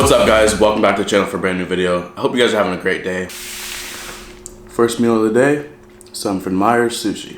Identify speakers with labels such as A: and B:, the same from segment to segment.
A: What's up guys, welcome back to the channel for a brand new video. I hope you guys are having a great day. First meal of the day, some Fred Meyer's sushi.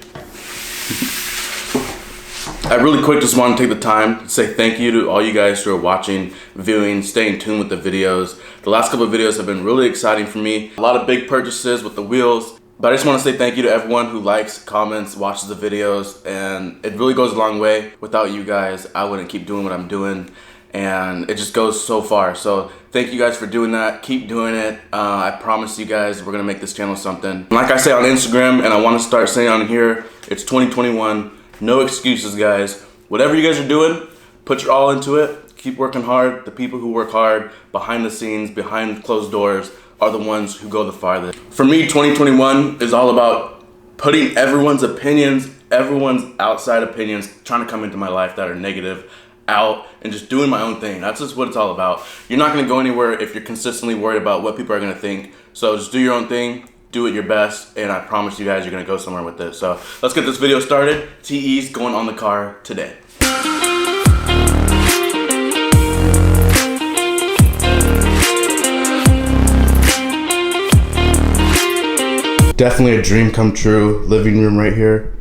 A: I really quick just want to take the time to say thank you to all you guys who are watching, viewing, staying tuned with the videos. The last couple of videos have been really exciting for me. A lot of big purchases with the wheels. But I just want to say thank you to everyone who likes, comments, watches the videos, and it really goes a long way. Without you guys, I wouldn't keep doing what I'm doing, and it just goes so far. So thank you guys for doing that. Keep doing it. I promise you guys we're gonna make this channel something. Like I say on Instagram, and I want to start saying on here, it's 2021. No excuses, guys. Whatever you guys are doing, put your all into it. Keep working hard. The people who work hard behind the scenes, behind closed doors, are the ones who go the farthest. For me, 2021 is all about putting everyone's opinions, everyone's outside opinions, trying to come into my life that are negative out and just doing my own thing. That's just what it's all about. You're not gonna go anywhere if you're consistently worried about what people are gonna think. So just do your own thing, do it your best, and I promise you guys you're gonna go somewhere with this. So let's get this video started. TE's going on the car today. Definitely a dream come true. Living room right here.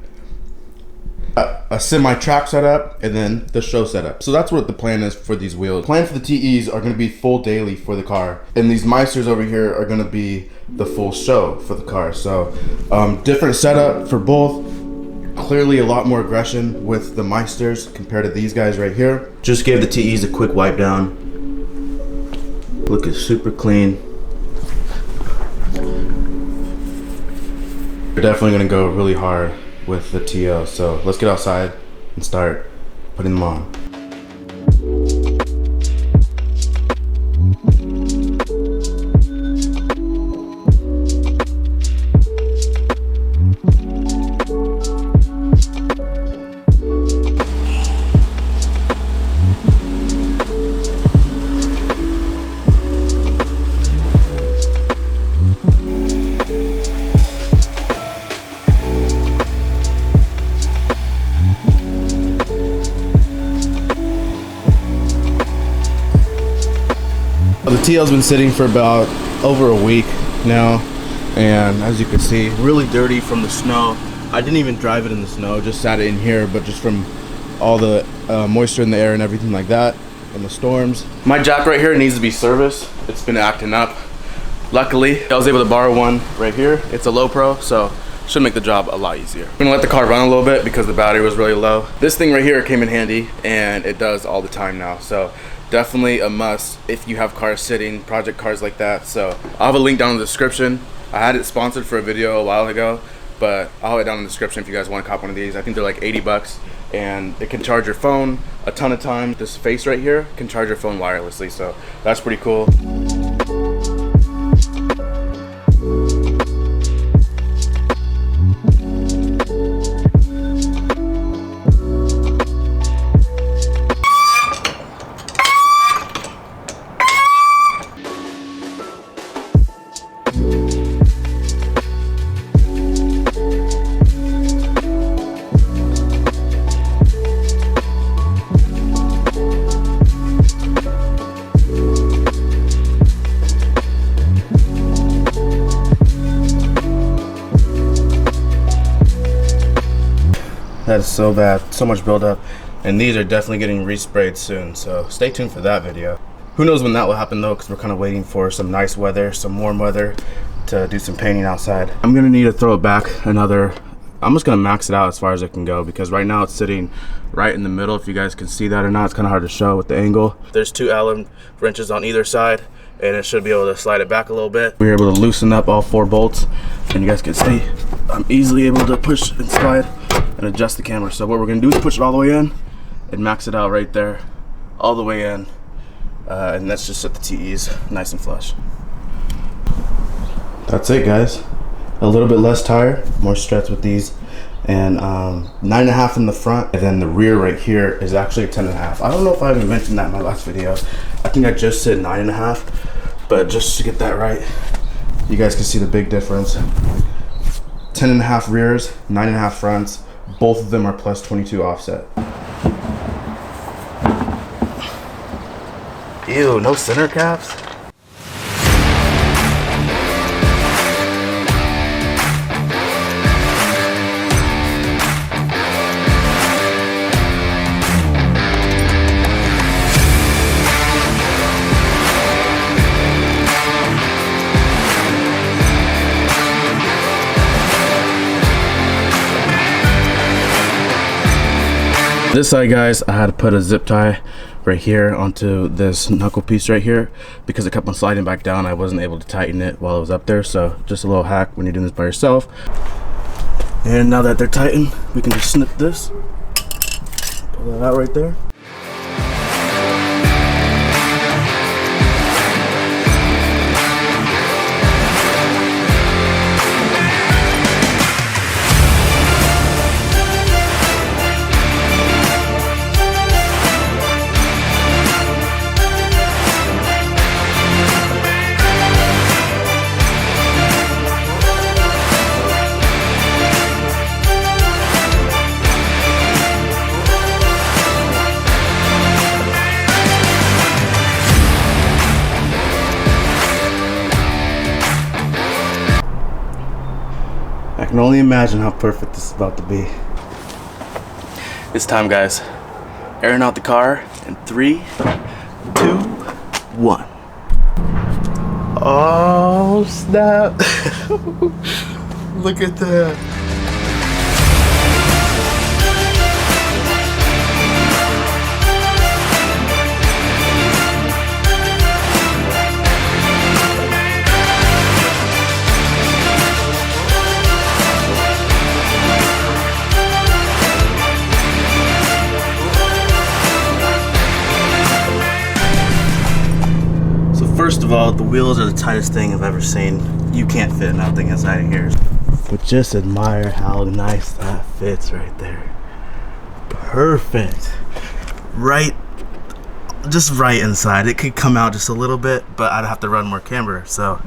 A: A semi-track setup, and then the show setup. So that's what the plan is for these wheels. Plan for the TEs are gonna be full daily for the car. And these Meisters over here are gonna be the full show for the car. So different setup for both. Clearly a lot more aggression with the Meisters compared to these guys right here. Just gave the TEs a quick wipe down. Looking super clean. We're definitely gonna go really hard with the TO, so let's get outside and start putting them on. The TL's been sitting for about over a week now, and as you can see, really dirty from the snow. I didn't even drive it in the snow, just sat it in here, but just from all the moisture in the air and everything like that, and the storms. My jack right here needs to be serviced. It's been acting up. Luckily, I was able to borrow one right here. It's a low pro, so should make the job a lot easier. I'm gonna let the car run a little bit because the battery was really low. This thing right here came in handy, and it does all the time now. So definitely a must if you have cars sitting, project cars like that. So I'll have a link down in the description. I had it sponsored for a video a while ago, but I'll have it down in the description if you guys want to cop one of these. I think they're like 80 bucks, and it can charge your phone a ton of times. This face right here can charge your phone wirelessly, so that's pretty cool. That is so bad, so much buildup, and these are definitely getting resprayed soon, so stay tuned for that video. Who knows when that will happen though, because we're kind of waiting for some nice weather, some warm weather to do some painting outside. I'm gonna need to throw it back another, I'm just gonna max it out as far as it can go, because right now it's sitting right in the middle. If you guys can see that or not, it's kind of hard to show with the angle. There's 2 Allen wrenches on either side, and it should be able to slide it back a little bit. We're able to loosen up all 4 bolts, and you guys can see I'm easily able to push and slide and adjust the camera. So what we're gonna do is push it all the way in and max it out right there, all the way in, and that's just set the TEs nice and flush. That's it, guys. A little bit less tire, more stretch with these, and 9.5 in the front, and then the rear right here is actually a 10.5. I don't know if I even mentioned that in my last video. I think I just said 9.5, but just to get that right, you guys can see the big difference. 10.5 rears, 9.5 fronts. Both of them are plus 22 offset. Ew, no center caps? This side, guys, I had to put a zip tie right here onto this knuckle piece right here because it kept on sliding back down. I wasn't able to tighten it while it was up there, so just a little hack when you're doing this by yourself. And now that they're tightened, we can just snip this, pull that out right there. I can only imagine how perfect this is about to be. It's time, guys. Airing out the car in 3, 2, 1. Oh, snap. Look at that. First of all, the wheels are the tightest thing I've ever seen. You can't fit nothing inside of here. But just admire how nice that fits right there. Perfect. Right, just right inside. It could come out just a little bit, but I'd have to run more camber. So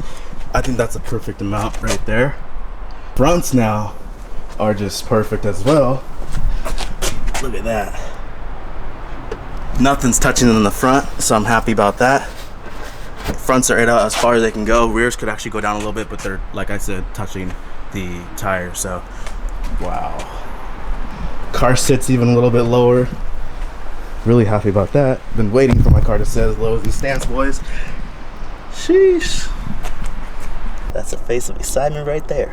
A: I think that's a perfect amount right there. Fronts now are just perfect as well. Look at that. Nothing's touching in the front, so I'm happy about that. Fronts are right out as far as they can go. Rears could actually go down a little bit, but they're, like I said, touching the tire. So, wow. Car sits even a little bit lower. Really happy about that. Been waiting for my car to sit as low as these stance, boys. Sheesh. That's a face of excitement right there.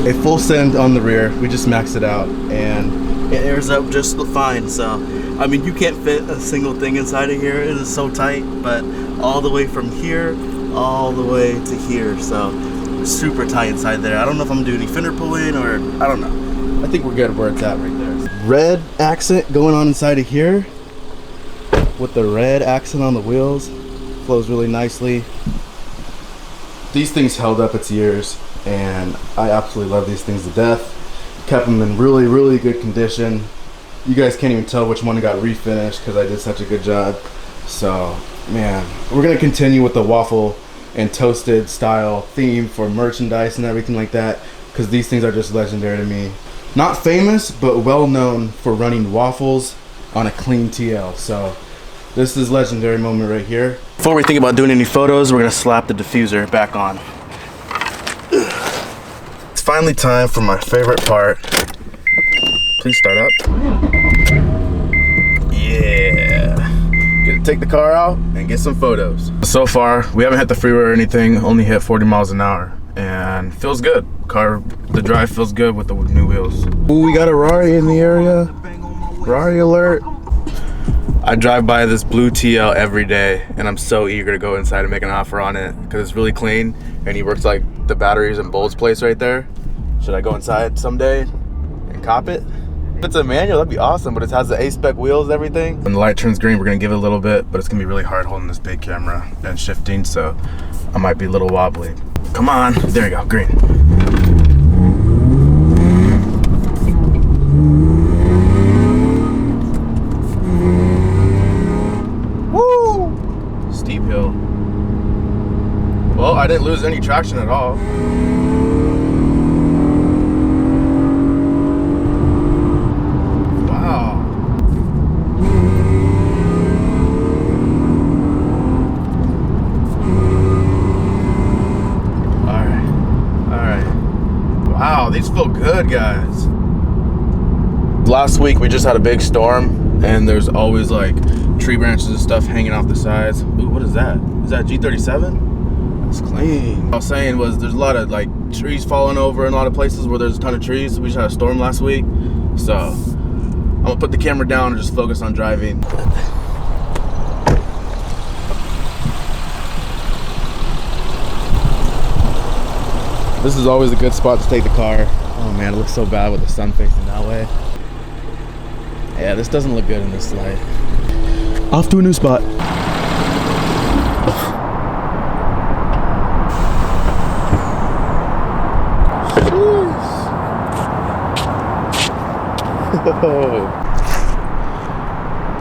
A: A full send on the rear. We just maxed it out, and it airs up just fine. So, I mean, you can't fit a single thing inside of here. It is so tight, but all the way from here, all the way to here. So, super tight inside there. I don't know if I'm gonna do any fender pulling or, I don't know. I think we're good where it's at right there. Red accent going on inside of here with the red accent on the wheels. Flows really nicely. These things held up its years, and I absolutely love these things to death. Kept them in really, really good condition. You guys can't even tell which one got refinished because I did such a good job. So, man, we're gonna continue with the waffle and toasted style theme for merchandise and everything like that, because these things are just legendary to me. Not famous, but well known for running waffles on a clean TL. So this is a legendary moment right here. Before we think about doing any photos, we're gonna slap the diffuser back on. It's finally time for my favorite part. Please start up. Yeah. Get to take the car out and get some photos. So far, we haven't hit the freeway or anything, only hit 40 miles an hour, and feels good. The drive feels good with the new wheels. Ooh, we got a Rari in the area. Rari alert. I drive by this blue TL every day, and I'm so eager to go inside and make an offer on it because it's really clean, and he works like the batteries and bolts place right there. Should I go inside someday and cop it? If it's a manual, that'd be awesome, but it has the A-spec wheels and everything. When the light turns green, we're gonna give it a little bit, but it's gonna be really hard holding this big camera and shifting, so I might be a little wobbly. Come on, there you go, green. Woo! Steep hill. Well, I didn't lose any traction at all. last week we just had a big storm, and there's always like tree branches and stuff hanging off the sides. Ooh, what is that? Is that G37? That's clean. What I was saying was there's a lot of like trees falling over in a lot of places where there's a ton of trees. We just had a storm last week, so I'm gonna put the camera down and just focus on driving. This is always a good spot to take the car. Oh man, it looks so bad with the sun facing that way. Yeah, this doesn't look good in this light. Off to a new spot.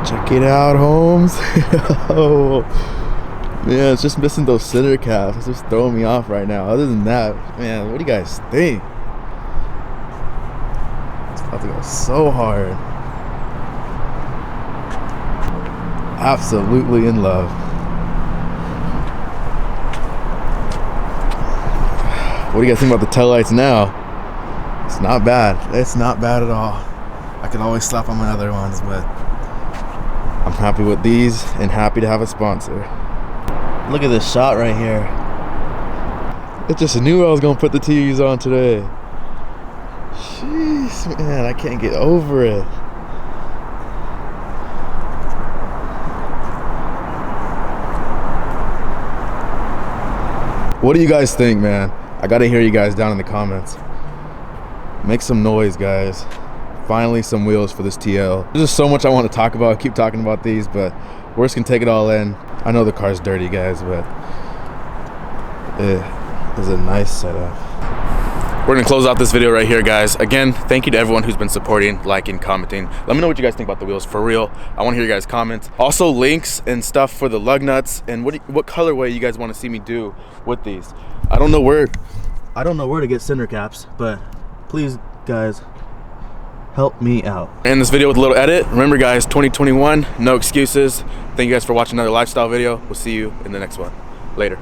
A: Check it out, Holmes. Oh. Man, it's just missing those center caps. It's just throwing me off right now. Other than that, man, what do you guys think? It's about to go so hard. Absolutely in love. What do you guys think about the taillights now? It's not bad. It's not bad at all. I can always slap on my other ones, but I'm happy with these and happy to have a sponsor. Look at this shot right here. I just knew I was gonna put the TVs on today. Jeez, man, I can't get over it. What do you guys think, man? I gotta hear you guys down in the comments. Make some noise, guys. Finally some wheels for this TL. There's just so much I want to talk about. I keep talking about these, but we're just gonna take it all in. I know the car's dirty, guys, but it is a nice setup. We're gonna close out this video right here, guys. Again, thank you to everyone who's been supporting, liking, commenting. Let me know what you guys think about the wheels, for real. I want to hear your guys' comments. Also, links and stuff for the lug nuts and what colorway you guys want to see me do with these. I don't know where to get center caps, but please, guys, help me out. And this video with a little edit. Remember, guys, 2021, no excuses. Thank you guys for watching another lifestyle video. We'll see you in the next one. Later.